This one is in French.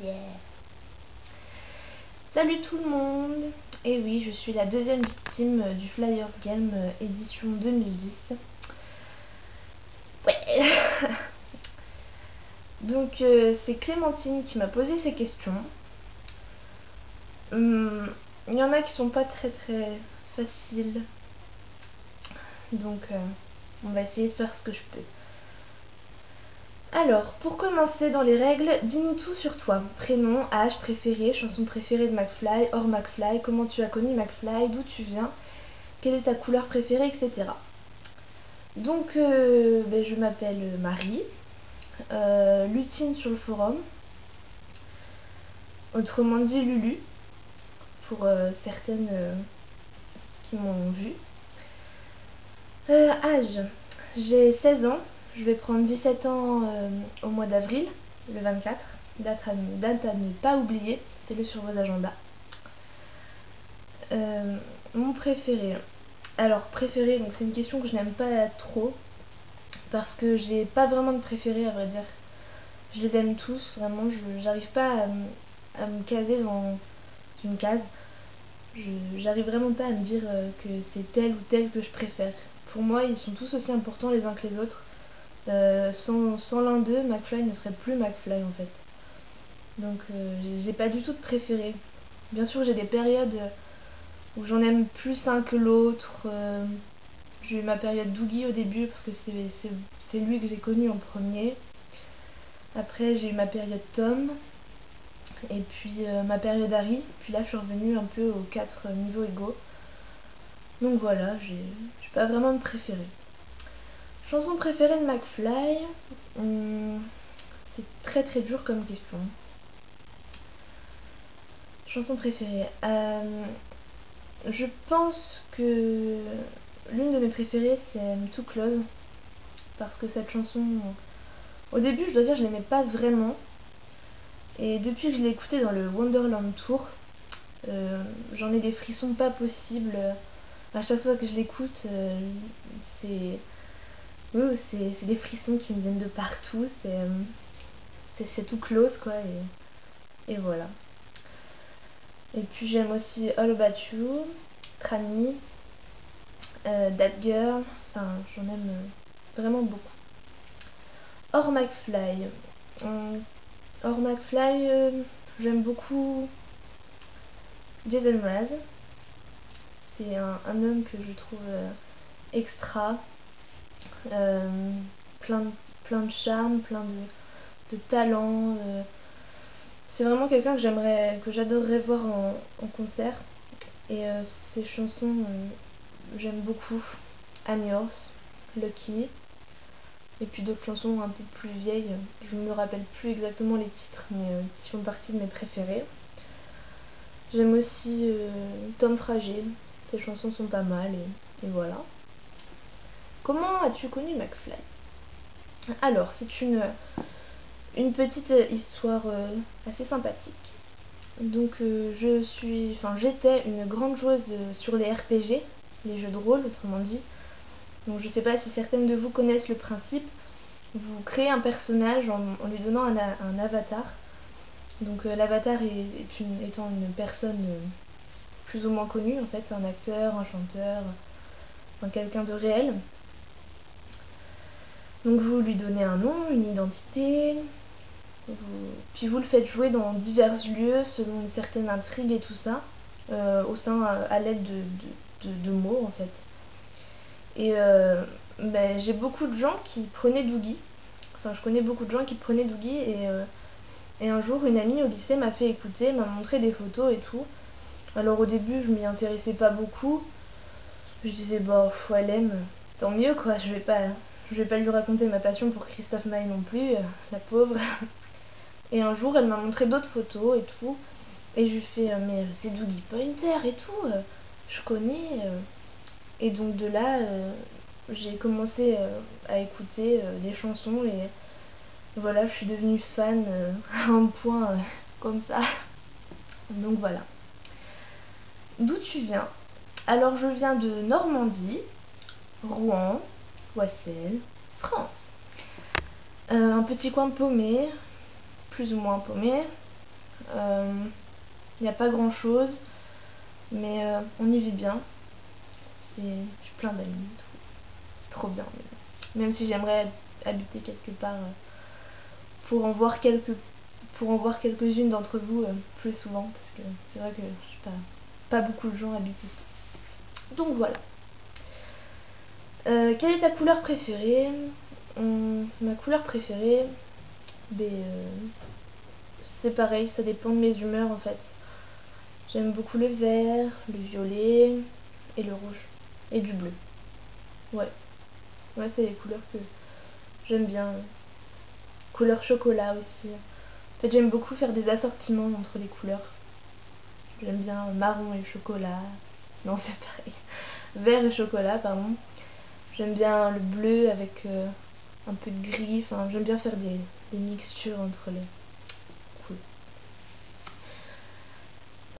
Yeah. Salut tout le monde. Et oui, je suis la deuxième victime du Flyers Game édition 2010. Ouais. Donc c'est Clémentine qui m'a posé ces questions. Il y en a qui sont pas très faciles. Donc on va essayer de faire ce que je peux. Alors, pour commencer dans les règles, dis-nous tout sur toi. Prénom, âge, préféré, chanson préférée de McFly, hors McFly, comment tu as connu McFly, d'où tu viens, quelle est ta couleur préférée, etc. Donc, je m'appelle Marie, Lutine sur le forum, autrement dit Lulu, pour certaines qui m'ont vue. Âge, j'ai 16 ans, je vais prendre 17 ans au mois d'avril, le 24, date à ne pas oublier, mettez-le sur vos agendas. Mon préféré, alors préféré, donc c'est une question que je n'aime pas trop, parce que j'ai pas vraiment de préféré à vrai dire. Je les aime tous, vraiment, j'arrive pas à me caser dans une case. J'arrive vraiment pas à me dire que c'est tel ou tel que je préfère. Pour moi, ils sont tous aussi importants les uns que les autres. Sans l'un d'eux, McFly ne serait plus McFly en fait. Donc j'ai pas du tout de préféré. Bien sûr, j'ai des périodes où j'en aime plus un que l'autre. J'ai eu ma période Doogie au début parce que c'est lui que j'ai connu en premier. Après, j'ai eu ma période Tom. Et puis ma période Harry. Puis là, je suis revenue un peu aux 4 niveaux égaux. Donc voilà, j'ai pas vraiment de préféré. Chanson préférée de McFly, c'est très dur comme question. Chanson préférée, je pense que l'une de mes préférées c'est Too Close, parce que cette chanson, au début je dois dire je l'aimais pas vraiment, et depuis que je l'ai écoutée dans le Wonderland Tour, j'en ai des frissons pas possibles. À chaque fois que je l'écoute, c'est des frissons qui me viennent de partout. C'est tout close quoi, et voilà. Et puis j'aime aussi All About You, Tranny, That Girl, enfin j'en aime vraiment beaucoup. Hors McFly, hors McFly, j'aime beaucoup Jason Mraz. C'est un homme que je trouve extra, plein de charme, plein de talent. C'est vraiment quelqu'un que j'adorerais voir en concert. Et ses chansons, j'aime beaucoup. I'm Yours, Lucky, et puis d'autres chansons un peu plus vieilles. Je ne me rappelle plus exactement les titres, mais qui font partie de mes préférés. J'aime aussi Tom Fragile, ses chansons sont pas mal, et voilà. Comment as-tu connu McFly? Alors, c'est une petite histoire assez sympathique. Donc j'étais une grande joueuse sur les RPG, les jeux de rôle autrement dit. Donc je sais pas si certaines de vous connaissent le principe. Vous créez un personnage en lui donnant un avatar. Donc l'avatar étant une personne plus ou moins connue en fait, un acteur, un chanteur, enfin quelqu'un de réel. Donc vous lui donnez un nom, une identité, puis vous le faites jouer dans divers lieux selon une certaine intrigue et tout ça, à l'aide de mots en fait. Et j'ai beaucoup de gens qui prenaient Doogie, enfin je connais beaucoup de gens qui prenaient Doogie, et un jour une amie au lycée m'a fait écouter, m'a montré des photos et tout. Alors au début je m'y intéressais pas beaucoup, je disais bah elle aime, tant mieux quoi, je vais pas lui raconter ma passion pour Christophe Maé non plus, la pauvre. Et un jour, elle m'a montré d'autres photos et tout. Et je lui fais mais c'est Doogie Pointer et tout, je connais. Et donc de là, j'ai commencé à écouter les chansons et voilà, je suis devenue fan à un point comme ça. Donc voilà. D'où tu viens? Alors je viens de Normandie, Rouen, Oissel, France. Un petit coin paumé, plus ou moins paumé. Il n'y a pas grand chose, mais on y vit bien. J'ai plein d'amis, c'est trop bien. Même si j'aimerais habiter quelque part pour en voir quelques-unes d'entre vous plus souvent, parce que c'est vrai que je sais pas beaucoup de gens habitent ici. Donc voilà. Quelle est ta couleur préférée? Ma couleur préférée, c'est pareil, ça dépend de mes humeurs en fait. J'aime beaucoup le vert, le violet et le rouge. Et du bleu. Ouais. Ouais, c'est les couleurs que j'aime bien. Couleur chocolat aussi. En fait, j'aime beaucoup faire des assortiments entre les couleurs. J'aime bien marron et chocolat. Non, c'est pareil. Vert et chocolat, pardon. J'aime bien le bleu avec un peu de gris. Enfin, j'aime bien faire des mixtures entre